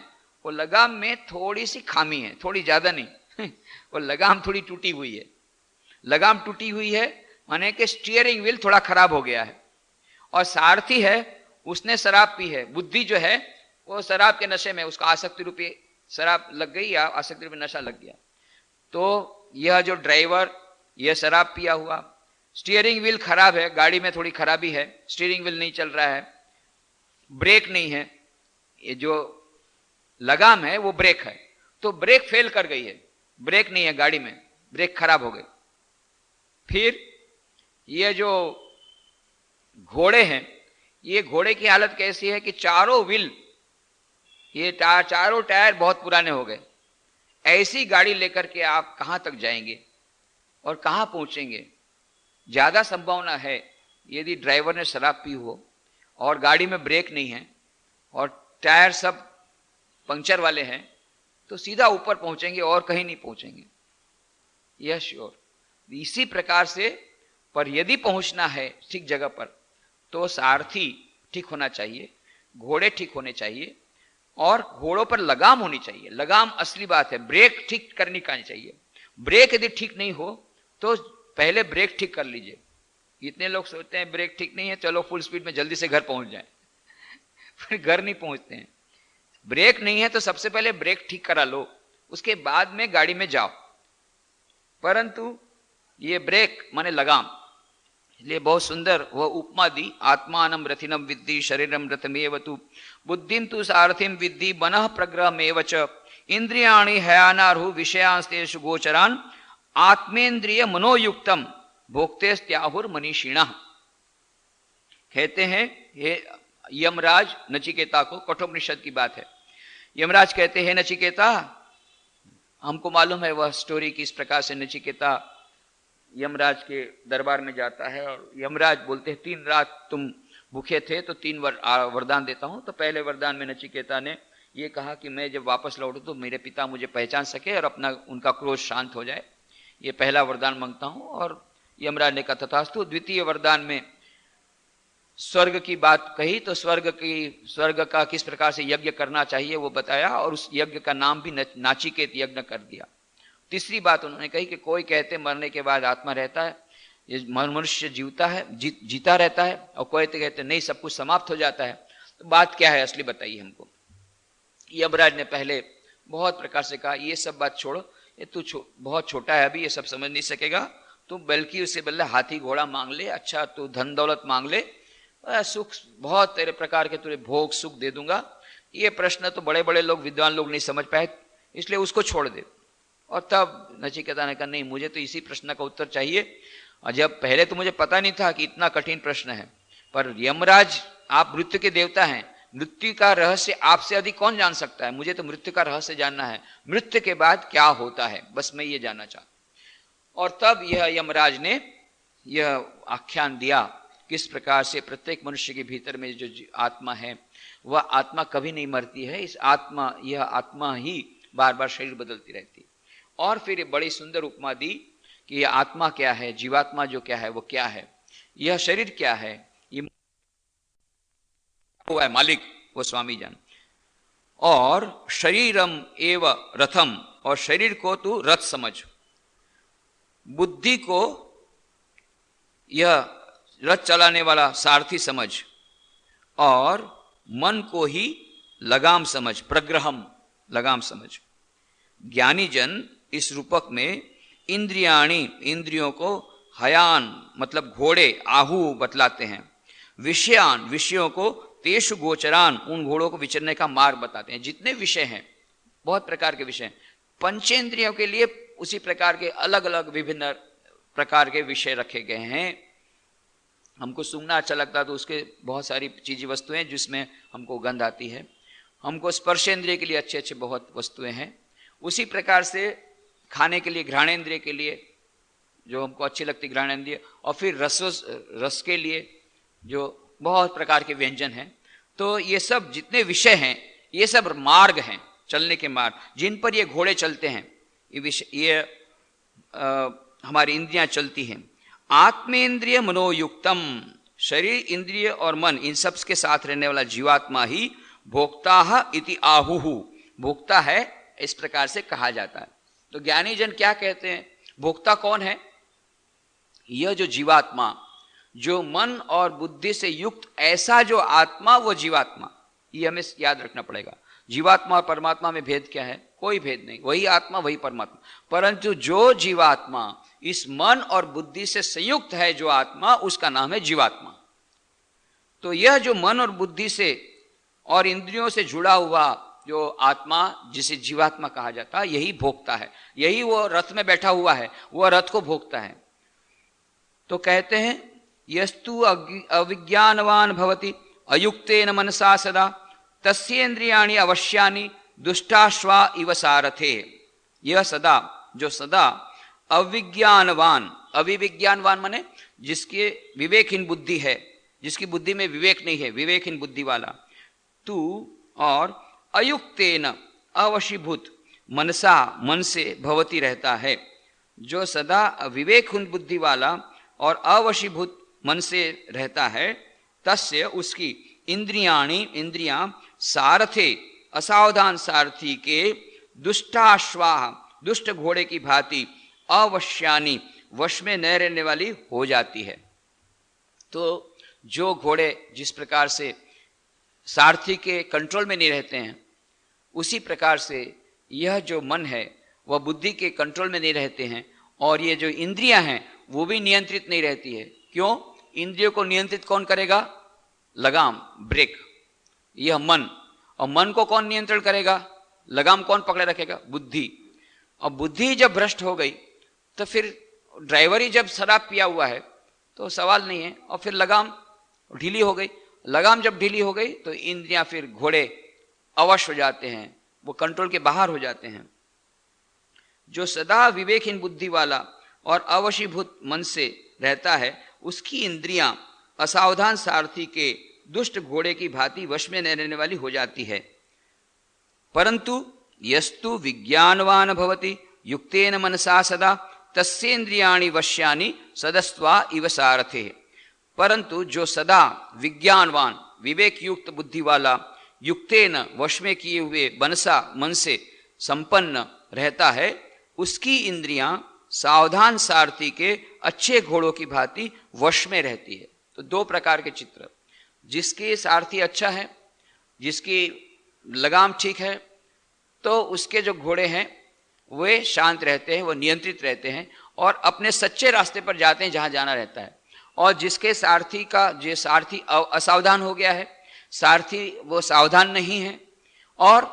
वो लगाम में थोड़ी सी खामी है, थोड़ी ज्यादा नहीं वो लगाम थोड़ी टूटी हुई है। लगाम टूटी हुई है माने कि स्टीयरिंग व्हील थोड़ा खराब हो गया है। और सारथी है, उसने शराब पी है, बुद्धि जो है वो शराब के नशे में, उसका आसक्ति रूपी शराब लग गई या आसक्ति रूपी नशा लग गया। तो यह जो ड्राइवर, यह शराब पिया हुआ, स्टीयरिंग व्हील खराब है, गाड़ी में थोड़ी खराबी है, स्टीयरिंग व्हील नहीं चल रहा है, ब्रेक नहीं है, ये जो लगाम है वो ब्रेक है, तो ब्रेक फेल कर गई है, ब्रेक नहीं है गाड़ी में, ब्रेक खराब हो गई। फिर ये जो घोड़े हैं, ये घोड़े की हालत कैसी है कि चारों व्हील, ये चारों टायर बहुत पुराने हो गए। ऐसी गाड़ी लेकर के आप कहां तक जाएंगे और कहां पहुंचेंगे? ज्यादा संभावना है यदि ड्राइवर ने शराब पी हो और गाड़ी में ब्रेक नहीं है और टायर सब पंक्चर वाले हैं, तो सीधा ऊपर पहुंचेंगे और कहीं नहीं पहुंचेंगे, यह श्योर। इसी प्रकार से पर यदि पहुंचना है ठीक जगह पर, तो सारथी ठीक होना चाहिए, घोड़े ठीक होने चाहिए और घोड़ों पर लगाम होनी चाहिए। लगाम असली बात है। ब्रेक ठीक करनी चाहिए। ब्रेक यदि ठीक नहीं हो तो पहले ब्रेक ठीक कर लीजिए। इतने लोग सोचते हैं ब्रेक ठीक नहीं है, चलो फुल स्पीड में जल्दी से घर पहुंच जाए फिर घर नहीं पहुंचते हैं। ब्रेक नहीं है तो सबसे पहले ब्रेक ठीक करा लो, उसके बाद में गाड़ी में जाओ। परंतु ये ब्रेक माने लगाम, इसलिए बहुत सुंदर वह उपमा दी। आत्मानम रथिनम विद्धि शरीरम रथमेव तु बुद्धिम तु सारथिम विद्धि बनः प्रग्रहमेव च इंद्रियाणि हयानारु विषयांस्तेषु गोचरान आत्मेन्द्रिय मनोयुक्तम भोक्तेस्त्याहुर मनीषिणः। कहते हैं ये यमराज नचिकेता को, कठोपनिषद की बात है। यमराज कहते हैं नचिकेता, हमको मालूम है वह स्टोरी किस प्रकार से नचिकेता यमराज के दरबार में जाता है और यमराज बोलते हैं 3 रात तुम भूखे थे तो 3 वरदान देता हूं। तो पहले वरदान में नचिकेता ने ये कहा कि मैं जब वापस लौटूं तो मेरे पिता मुझे पहचान सके और अपना उनका क्रोध शांत हो जाए, ये पहला वरदान मांगता हूं। और यमराज ने कहा तथास्तु। द्वितीय वरदान में स्वर्ग की बात कही, तो स्वर्ग का किस प्रकार से यज्ञ करना चाहिए वो बताया और उस यज्ञ का नाम भी नाचिकेत यज्ञ कर दिया। तीसरी बात उन्होंने कही कि कोई कहते मरने के बाद आत्मा रहता है, ये मनुष्य जीवता है, जीता रहता है, और कोई कहते नहीं सब कुछ समाप्त हो जाता है। तो बात क्या है असली बताइए हमको। यमराज ने पहले बहुत प्रकार से कहा ये सब बात छोड़ो, ये तू बहुत छोटा है अभी, ये सब समझ नहीं सकेगा, तू बल्कि उससे बल्कि हाथी घोड़ा मांग ले, अच्छा तू धन दौलत मांग ले, सुख बहुत तेरे प्रकार के तुझे भोग सुख दे दूंगा। ये प्रश्न तो बड़े बड़े लोग विद्वान लोग नहीं समझ पाए, इसलिए उसको छोड़ दे। और तब नचिकेता ने कहा नहीं मुझे तो इसी प्रश्न का उत्तर चाहिए, और जब पहले तो मुझे पता नहीं था कि इतना कठिन प्रश्न है, पर यमराज आप मृत्यु के देवता हैं, मृत्यु का रहस्य आपसे अधिक कौन जान सकता है, मुझे तो मृत्यु का रहस्य जानना है, मृत्यु के बाद क्या होता है, बस मैं ये जानना चाहता। और तब यह यमराज ने यह आख्यान दिया किस प्रकार से प्रत्येक मनुष्य के भीतर में जो आत्मा है वह आत्मा कभी नहीं मरती है, इस आत्मा यह आत्मा ही बार बार शरीर बदलती रहती है। और फिर बड़ी सुंदर उपमा दी कि यह आत्मा क्या है, जीवात्मा जो क्या है वो क्या है, यह शरीर क्या है, ये वो है मालिक, वो स्वामी जान। और शरीरम एव रथम, और शरीर को तू रथ समझ, बुद्धि को यह रथ चलाने वाला सारथी समझ, और मन को ही लगाम समझ, प्रग्रहम लगाम समझ। ज्ञानी जन इस रूपक में इंद्रियाणी इंद्रियों को, हयान मतलब घोड़े आहु बतलाते हैं, विषयान विषयों को, तेषु गोचरान उन घोड़ों को विचरने का मार्ग बताते हैं। जितने विषय हैं बहुत प्रकार के विषय हैं, पंचेंद्रियों के लिए उसी प्रकार के अलग अलग विभिन्न प्रकार के विषय रखे गए हैं। हमको सूंघना अच्छा लगता है तो उसके बहुत सारी चीज़ें वस्तुएं हैं जिसमें हमको गंध आती है। हमको स्पर्शेंद्रिय के लिए अच्छे अच्छे बहुत वस्तुएं हैं। उसी प्रकार से खाने के लिए घ्राणेंद्रिय के लिए जो हमको अच्छी लगती घ्राणेंद्रिय, और फिर रस के लिए जो बहुत प्रकार के व्यंजन हैं। तो ये सब जितने विषय हैं ये सब मार्ग हैं, चलने के मार्ग जिन पर ये घोड़े चलते हैं। ये हमारी इंद्रियां चलती हैं। आत्मेंद्रिय मनोयुक्तम, शरीर इंद्रिय और मन इन सब के साथ रहने वाला जीवात्मा ही भोक्ता इति आहुहु, भोक्ता है इस प्रकार से कहा जाता है। तो ज्ञानी जन क्या कहते हैं, भोक्ता कौन है? यह जो जीवात्मा, जो मन और बुद्धि से युक्त ऐसा जो आत्मा, वो जीवात्मा। ये हमें याद रखना पड़ेगा। जीवात्मा और परमात्मा में भेद क्या है? कोई भेद नहीं, वही आत्मा वही परमात्मा। परंतु जो जीवात्मा इस मन और बुद्धि से संयुक्त है, जो आत्मा, उसका नाम है जीवात्मा। तो यह जो मन और बुद्धि से और इंद्रियों से जुड़ा हुआ जो आत्मा, जिसे जीवात्मा कहा जाता है, यही भोक्ता है। यही वो रथ में बैठा हुआ है, वह रथ को भोगता है। तो कहते हैं यस्तु अविज्ञानवान भवति अयुक्तेन मनसा सदा तस्येन्द्रियाणि अवश्यानि दुष्टाश्वा इव सारथे। यह सदा, जो सदा अविज्ञानवान, अविविज्ञानवान माने जिसके विवेकहीन बुद्धि है, जिसकी बुद्धि में विवेक नहीं है, विवेकहीन बुद्धि वाला, तू और अयुक्तेन अवशीभूत मनसा, मन से भवती रहता है। जो सदा विवेकहीन बुद्धि वाला और अवशीभूत मन से रहता है, तस्य उसकी इंद्रियाणि, इंद्रियां सारथे, असावधान सारथी के दुष्टाश्वाह, दुष्ट घोड़े की भांति अवश्यानी, वश में न रहने वाली हो जाती है। तो जो घोड़े जिस प्रकार से सारथी के कंट्रोल में नहीं रहते हैं, उसी प्रकार से यह जो मन है वह बुद्धि के कंट्रोल में नहीं रहते हैं, और ये जो इंद्रियां हैं वो भी नियंत्रित नहीं रहती है। क्यों? इंद्रियों को नियंत्रित कौन करेगा? लगाम, ब्रेक, यह मन। और मन को कौन नियंत्रण करेगा? लगाम कौन पकड़े रखेगा? बुद्धि। और बुद्धि जब भ्रष्ट हो गई तो फिर ड्राइवर ही जब शराब पिया हुआ है तो सवाल नहीं है, और फिर लगाम ढीली हो गई। लगाम जब ढीली हो गई तो इंद्रियां, फिर घोड़े अवश हो जाते हैं, वो कंट्रोल के बाहर हो जाते हैं। जो सदा विवेकहीन बुद्धि वाला और अवशीभूत मन से रहता है, उसकी इंद्रियां असावधान सारथी के दुष्ट घोड़े की भांति वश में न रहने वाली हो जाती है। परंतु यस्तु विज्ञानवान भवति युक्तेन मनसा सदा तस्येन्द्रियाणि वश्यानि सदस्त्वा इव सारथे। परंतु जो सदा विज्ञानवान, विवेक युक्त बुद्धि वाला, युक्तेन, वश में किए हुए, मनसा, मन से संपन्न रहता है, उसकी इंद्रियां सावधान सारथी के अच्छे घोड़ों की भांति वश में रहती है। तो दो प्रकार के चित्र, जिसके सारथी अच्छा है, जिसकी लगाम ठीक है, तो उसके जो घोड़े हैं वे शांत रहते हैं, वो नियंत्रित रहते हैं और अपने सच्चे रास्ते पर जाते हैं जहां जाना रहता है। और जिसके सारथी का, जो सारथी असावधान हो गया है, सारथी वो सावधान नहीं है और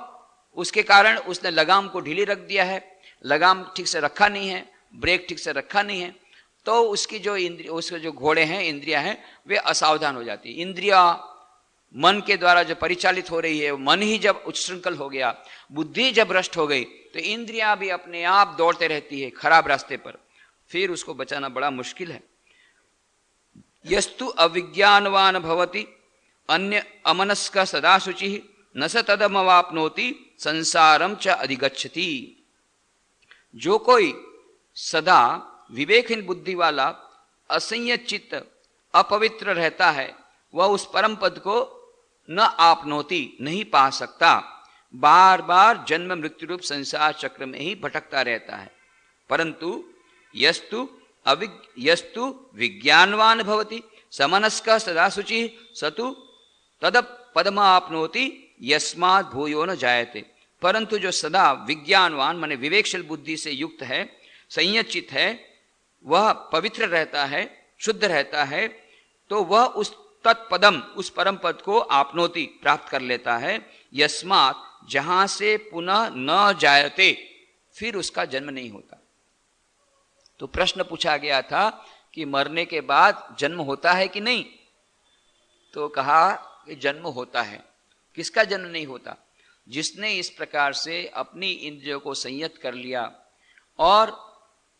उसके कारण उसने लगाम को ढीली रख दिया है, लगाम ठीक से रखा नहीं है, ब्रेक ठीक से रखा नहीं है, तो उसकी जो इंद्रिय, उसके जो घोड़े हैं, इंद्रियां हैं, वे असावधान हो जाती है। इंद्रिया मन के द्वारा जो परिचालित हो रही है, मन ही जब उच्छृंखल हो गया, बुद्धि जब भ्रष्ट हो गई, तो इंद्रियां भी अपने आप दौड़ते रहती है खराब रास्ते पर, फिर उसको बचाना बड़ा मुश्किल है। यस्तु अविज्ञानवान भवति अन्य अमनस्क सदा शुचि न स तदमवाप्नोति संसारम च अधिगच्छति। जो कोई सदा विवेकहीन बुद्धि वाला, असंयत चित्त, अपवित्र रहता है, वह उस परम पद को न आपनोति, नहीं पा सकता, बार बार जन्म मृत्यु रूप संसार चक्र में ही भटकता रहता है। परंतु यस्तु विज्ञानवान भवति समनस्क सदा शुचि सतु तद पदमाप्नोति यस्मात् भूयो न जायते। परंतु जो सदा विज्ञानवान माने विवेकशील बुद्धि से युक्त है, संयचित है, वह पवित्र रहता है, शुद्ध रहता है, तो वह उस तत्पदम, उस परम पद को आपनोति, प्राप्त कर लेता है, यस्मात्, जहां से पुनः न जायते, फिर उसका जन्म नहीं होता। तो प्रश्न पूछा गया था कि मरने के बाद जन्म होता है कि नहीं, तो कहा कि जन्म होता है। किसका जन्म नहीं होता? जिसने इस प्रकार से अपनी इंद्रियों को संयत कर लिया और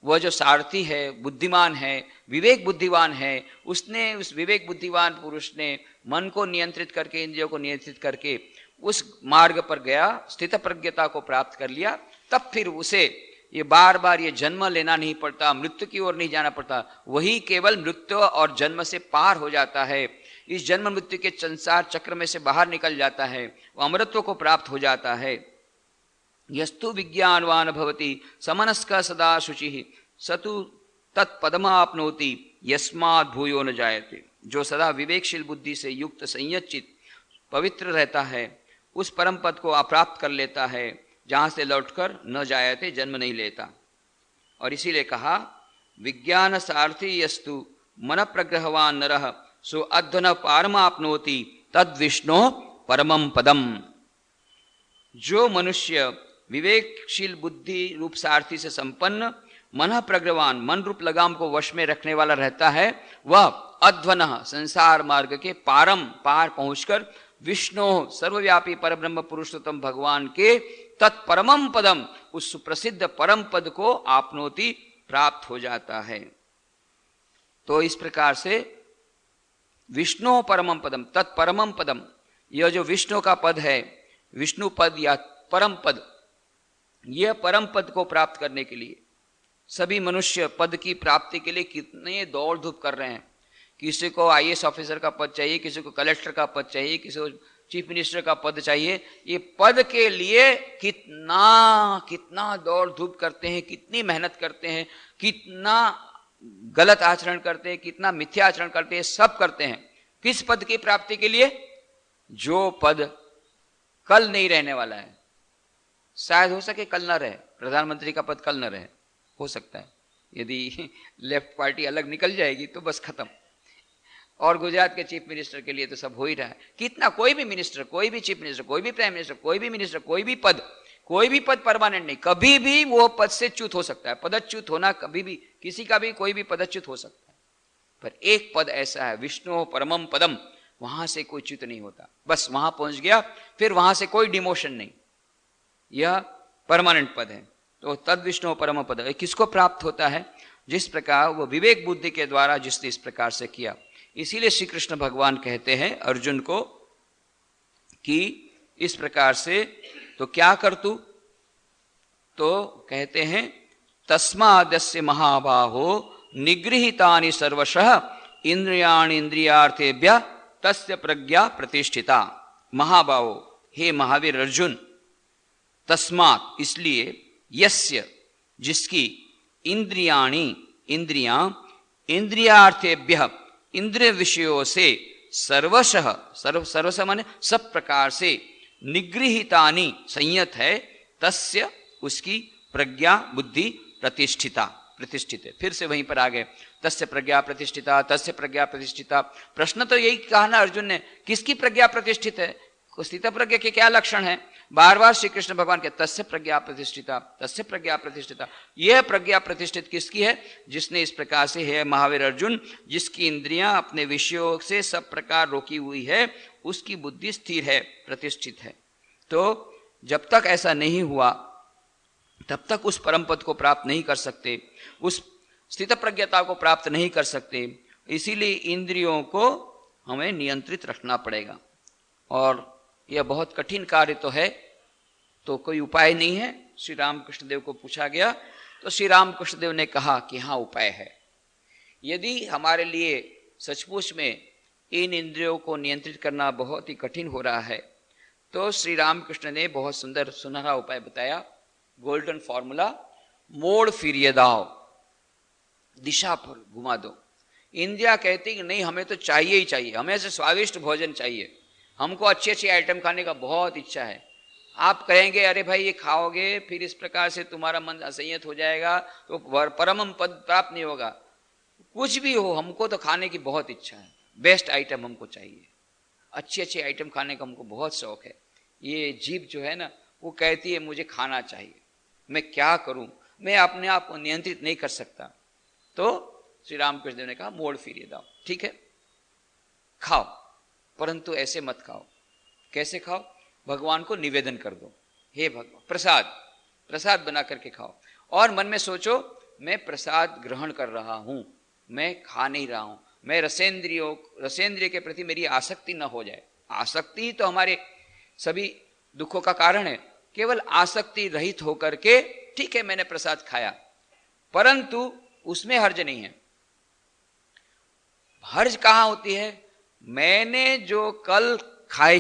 वह जो सारथी है, बुद्धिमान है, विवेक बुद्धिवान है, उसने, उस विवेक बुद्धिवान पुरुष ने मन को नियंत्रित करके, इंद्रियों को नियंत्रित करके उस मार्ग पर गया, स्थित प्रज्ञता को प्राप्त कर लिया, तब फिर उसे ये बार बार ये जन्म लेना नहीं पड़ता, मृत्यु की ओर नहीं जाना पड़ता। वही केवल मृत्यु और जन्म से पार हो जाता है, इस जन्म मृत्यु के संसार चक्र में से बाहर निकल जाता है, वो अमरत्व को प्राप्त हो जाता है। यस्तु विज्ञानवान भवति समनस्क सदा शुचि सतु तत्पदमाप्नोति यस्मात् भूयो न जायते। जो सदा विवेकशील बुद्धि से युक्त संयत पवित्र रहता है, उस परम पद को अप्राप्त कर लेता है, जहां से लौटकर न जायते, जन्म नहीं लेता। और इसीलिए कहा विज्ञान सारथी यस्तु मन प्रग्रहवान नरः सो अध्वन पारमाप्नोति तद विष्णु परमम पदम। जो मनुष्य विवेकशील बुद्धि रूप सारथी से संपन्न, मन प्रग्रहवान, मन रूप लगाम को वश में रखने वाला रहता है, वह अध्वन संसार मार्ग के पारम पार पहुंचकर विष्णु सर्वव्यापी परब्रह्म पुरुषोत्तम भगवान के तत्परमम पदम, उस सुप्रसिद्ध परम पद को आपनोति प्राप्त हो जाता है। तो इस प्रकार से विष्णु परमम पदम, तत्परमम पदम, यह जो विष्णु का पद है, विष्णु पद या परम पद, यह परम पद को प्राप्त करने के लिए सभी मनुष्य पद की प्राप्ति के लिए कितने दौड़ धूप कर रहे हैं। किसी को आईएएस ऑफिसर का पद चाहिए, किसी को कलेक्टर का पद चाहिए, किसी को चीफ मिनिस्टर का पद चाहिए। ये पद के लिए कितना कितना दौड़ धूप करते हैं, कितनी मेहनत करते हैं, कितना गलत आचरण करते हैं, कितना मिथ्या आचरण करते हैं, सब करते हैं। किस पद की प्राप्ति के लिए? जो पद कल नहीं रहने वाला है। शायद हो सके कल ना रहे, प्रधानमंत्री का पद कल ना रहे, हो सकता है। यदि लेफ्ट पार्टी अलग निकल जाएगी तो बस खत्म। और गुजरात के चीफ मिनिस्टर के लिए तो सब हो ही रहा है। कितना, कोई भी मिनिस्टर, कोई भी चीफ मिनिस्टर, कोई भी प्राइम मिनिस्टर, कोई भी मिनिस्टर, कोई भी पद परमानेंट नहीं, कभी भी वो पद से च्युत हो सकता है। पदच्युत होना कभी भी, किसी का भी कोई भी पदच्युत हो सकता है, पर एक पद ऐसा है विष्णु परमम पदम, वहां से कोई च्युत नहीं होता। बस वहां पहुंच गया, फिर वहां से कोई डिमोशन नहीं, यह परमानेंट पद है। तो तद विष्णु परम पद किसको प्राप्त होता है? जिस प्रकार वो विवेक बुद्धि के द्वारा जिसने इस प्रकार से किया। इसीलिए श्री कृष्ण भगवान कहते हैं अर्जुन को कि इस प्रकार से तो क्या कर तू? तो कहते हैं तस्मादस्य महाबाहो निगृहीतानि सर्वशः इंद्रियाणि इंद्रियार्थेभ्य तस्य प्रज्ञा प्रतिष्ठिता। महाबाहो, हे महावीर अर्जुन, तस्मात् इसलिए, यस्य जिसकी, इंद्रियाणि इंद्रियां, इंद्रियार्थेभ्य इंद्रिय विषयों से, सर्वशः सर्वशः माने सब प्रकार से, निगृहीतानि संयत है, तस्य उसकी प्रज्ञा बुद्धि प्रतिष्ठिता, प्रतिष्ठित है। फिर से वहीं पर आ गए, तस्य प्रज्ञा प्रतिष्ठिता, तस्य प्रज्ञा प्रतिष्ठिता। प्रश्न तो यही कहा ना अर्जुन ने, किसकी प्रज्ञा प्रतिष्ठित है? स्थित प्रज्ञा के क्या लक्षण है? बार बार श्री कृष्ण भगवान के तस्य प्रज्ञा प्रतिष्ठिता, तस्य प्रज्ञा प्रतिष्ठिता। यह प्रज्ञा प्रतिष्ठित किसकी है? जिसने इस प्रकार से, हे महावीर अर्जुन, जिसकी इंद्रियां अपने विषयों से सब प्रकार रोकी हुई है, उसकी बुद्धि स्थिर है, प्रतिष्ठित है। तो जब तक ऐसा नहीं हुआ तब तक उस परम पद को प्राप्त नहीं कर सकते, उस स्थित प्रज्ञता को प्राप्त नहीं कर सकते। इसीलिए इंद्रियों को हमें नियंत्रित रखना पड़ेगा, और यह बहुत कठिन कार्य तो है, तो कोई उपाय नहीं है। श्री रामकृष्ण देव को पूछा गया तो श्री रामकृष्ण देव ने कहा कि हाँ उपाय है। यदि हमारे लिए सचमुच में इन इंद्रियों को नियंत्रित करना बहुत ही कठिन हो रहा है, तो श्री रामकृष्ण ने बहुत सुंदर सुनहरा उपाय बताया, गोल्डन फॉर्मूला, मोड़ फिरिए दाओ, दिशा पर घुमा दो। इंद्रिया कहती कि नहीं, हमें तो चाहिए ही चाहिए, हमें ऐसे स्वादिष्ट भोजन चाहिए, हमको अच्छी अच्छी आइटम खाने का बहुत इच्छा है। आप कहेंगे अरे भाई ये खाओगे फिर इस प्रकार से तुम्हारा मन असंयत हो जाएगा, तो परम पद प्राप्त नहीं होगा। कुछ भी हो, हमको तो खाने की बहुत इच्छा है, बेस्ट आइटम हमको चाहिए, अच्छी अच्छी आइटम खाने का हमको बहुत शौक है। ये जीभ जो है ना, वो कहती है मुझे खाना चाहिए, मैं क्या करूं, मैं अपने आप को नियंत्रित नहीं कर सकता। तो श्री रामकृष्ण देव ने कहा मोड़ फिरिए दाओ, ठीक है खाओ, परंतु ऐसे मत खाओ। कैसे खाओ? भगवान को निवेदन कर दो, हे भगवान, प्रसाद प्रसाद बना करके खाओ, और मन में सोचो मैं प्रसाद ग्रहण कर रहा हूं, मैं खा नहीं रहा हूं, मैं रसेंद्रिय के प्रति मेरी आसक्ति न हो जाए। आसक्ति ही तो हमारे सभी दुखों का कारण है। केवल आसक्ति रहित होकर के ठीक है मैंने प्रसाद खाया, परंतु उसमें हर्ज नहीं है। हर्ज कहां होती है? मैंने जो कल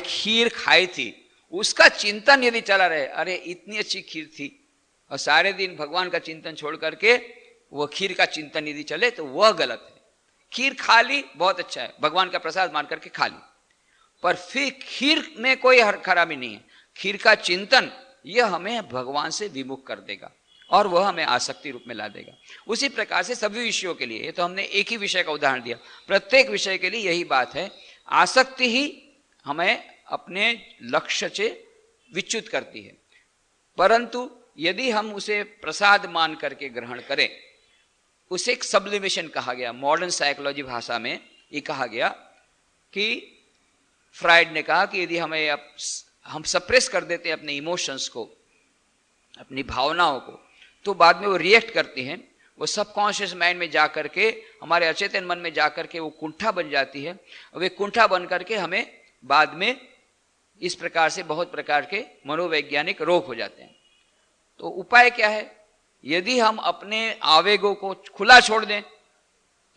खीर खाई थी उसका चिंतन यदि चला रहे, अरे इतनी अच्छी खीर थी, और सारे दिन भगवान का चिंतन छोड़ करके वो खीर का चिंतन यदि चले तो वह गलत है। खीर खा ली बहुत अच्छा है, भगवान का प्रसाद मान करके खा ली, पर फिर खीर में कोई खराबी नहीं है। खीर का चिंतन यह हमें भगवान से विमुख कर देगा और वह हमें आसक्ति रूप में ला देगा। उसी प्रकार से सभी विषयों के लिए, ये तो हमने एक ही विषय का उदाहरण दिया, प्रत्येक विषय के लिए यही बात है। आसक्ति ही हमें अपने लक्ष्य से विच्युत करती है, परंतु यदि हम उसे प्रसाद मान करके ग्रहण करें, उसे एक सब्लिमेशन कहा गया। मॉडर्न साइकोलॉजी भाषा में ये कहा गया कि फ्राइड ने कहा कि यदि हम सप्रेस कर देते हैं अपने इमोशंस को, अपनी भावनाओं को, तो बाद में वो रिएक्ट करती हैं, वो सबकॉन्शियस माइंड में जा करके, हमारे अचेतन मन में जा करके वो कुंठा बन जाती है, और वे कुंठा बन करके हमें बाद में इस प्रकार से बहुत प्रकार के मनोवैज्ञानिक रोग हो जाते हैं। तो उपाय क्या है? यदि हम अपने आवेगों को खुला छोड़ दें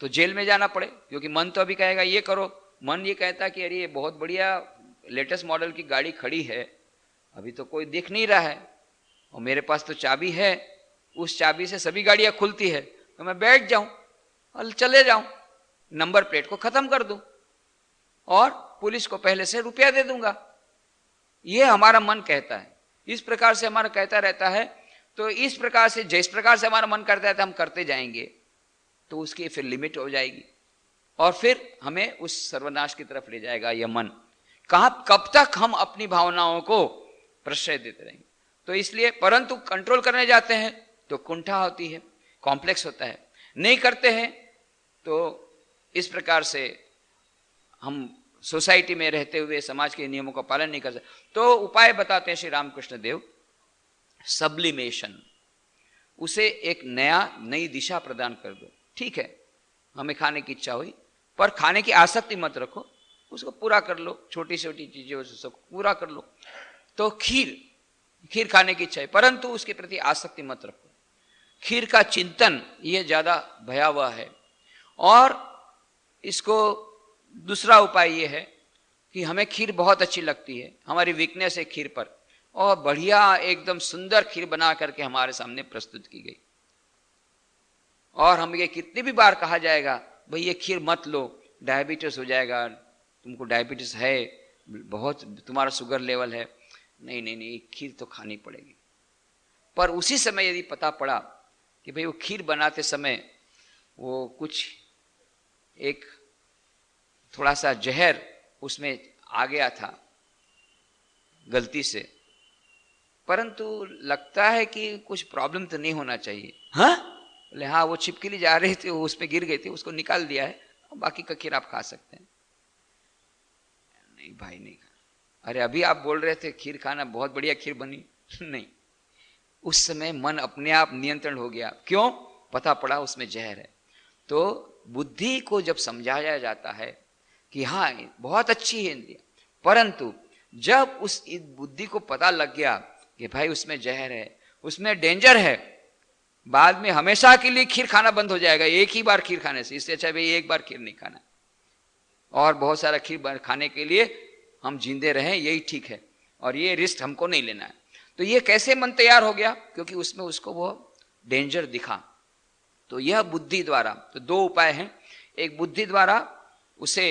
तो जेल में जाना पड़े, क्योंकि मन तो अभी कहेगा ये करो, मन ये कहता कि अरे ये बहुत बढ़िया लेटेस्ट मॉडल की गाड़ी खड़ी है, अभी तो कोई देख नहीं रहा है, और मेरे पास तो चाबी है, उस चाबी से सभी गाड़ियां खुलती है, तो मैं बैठ जाऊं और चले जाऊं, नंबर प्लेट को खत्म कर दूं और पुलिस को पहले से रुपया दे दूंगा। ये हमारा मन कहता है, इस प्रकार से हमारा कहता रहता है। तो इस प्रकार से जिस प्रकार से हमारा मन करता है हम करते जाएंगे, तो उसकी फिर लिमिट हो जाएगी और फिर हमें उस सर्वनाश की तरफ ले जाएगा यह मन। कब तक हम अपनी भावनाओं को प्रश्रय देते रहेंगे? तो इसलिए, परंतु कंट्रोल करने जाते हैं तो कुंठा होती है, कॉम्प्लेक्स होता है, नहीं करते हैं तो इस प्रकार से हम सोसाइटी में रहते हुए समाज के नियमों का पालन नहीं कर सकते। तो उपाय बताते हैं श्री रामकृष्ण देव, सब्लिमेशन, उसे एक नई दिशा प्रदान कर दो। ठीक है, हमें खाने की इच्छा हुई, पर खाने की आसक्ति मत रखो, उसको पूरा कर लो, छोटी छोटी चीजें सब पूरा कर लो। तो खीर खाने की इच्छा है, परंतु उसके प्रति आसक्ति मत रखो। खीर का चिंतन ये ज्यादा भयावह है। और इसको दूसरा उपाय ये है कि हमें खीर बहुत अच्छी लगती है, हमारी वीकनेस है खीर पर, और बढ़िया एकदम सुंदर खीर बना करके हमारे सामने प्रस्तुत की गई, और हमें ये कितनी भी बार कहा जाएगा भाई ये खीर मत लो, डायबिटीज हो जाएगा, तुमको डायबिटीज है, बहुत तुम्हारा शुगर लेवल है, नहीं नहीं नहीं खीर तो खानी पड़ेगी। पर उसी समय यदि पता पड़ा कि भाई वो खीर बनाते समय वो कुछ एक थोड़ा सा जहर उसमें आ गया था गलती से, परंतु लगता है कि कुछ प्रॉब्लम तो नहीं होना चाहिए, हाँ बोले हाँ वो छिपकली जा रही थी, वो उसमें गिर गई थी, उसको निकाल दिया है, बाकी का खीर आप खा सकते हैं। नहीं भाई नहीं खा। अरे अभी आप बोल रहे थे खीर खाना, बहुत बढ़िया खीर बनी। नहीं, उस समय मन अपने आप नियंत्रण हो गया। क्यों? पता पड़ा उसमें जहर है। तो बुद्धि को जब समझाया जाता है कि हाँ बहुत अच्छी है इंद्रिया, परंतु जब उस बुद्धि को पता लग गया कि भाई उसमें जहर है, उसमें डेंजर है, बाद में हमेशा के लिए खीर खाना बंद हो जाएगा एक ही बार खीर खाने से। इससे अच्छा भाई एक बार खीर नहीं खाना और बहुत सारा खीर खाने के लिए हम जिंदे रहें, यही ठीक है, और ये रिस्क हमको नहीं लेना है। तो ये कैसे मन तैयार हो गया? क्योंकि उसमें उसको वो डेंजर दिखा। तो यह बुद्धि द्वारा, तो दो उपाय हैं, एक बुद्धि द्वारा उसे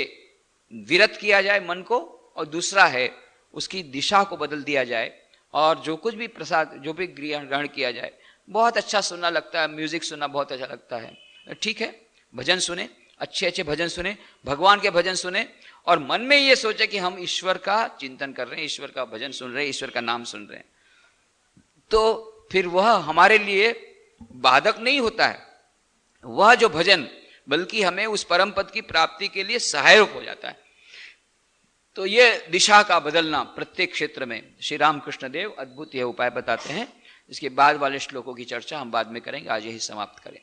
विरत किया जाए मन को, और दूसरा है उसकी दिशा को बदल दिया जाए, और जो कुछ भी प्रसाद जो भी ग्रहण किया जाए, बहुत अच्छा सुनना लगता है, म्यूजिक सुनना बहुत अच्छा लगता है, ठीक है, भजन सुने, अच्छे अच्छे भजन सुने, भगवान के भजन सुने, और मन में ये सोचे कि हम ईश्वर का चिंतन कर रहे हैं, ईश्वर का भजन सुन रहे हैं, ईश्वर का नाम सुन रहे हैं, तो फिर वह हमारे लिए बाधक नहीं होता है, वह जो भजन बल्कि हमें उस परम पद की प्राप्ति के लिए सहायक हो जाता है। तो ये दिशा का बदलना प्रत्येक क्षेत्र में श्री रामकृष्ण देव अद्भुत यह उपाय बताते हैं। इसके बाद वाले श्लोकों की चर्चा हम बाद में करेंगे, आज यही समाप्त करें।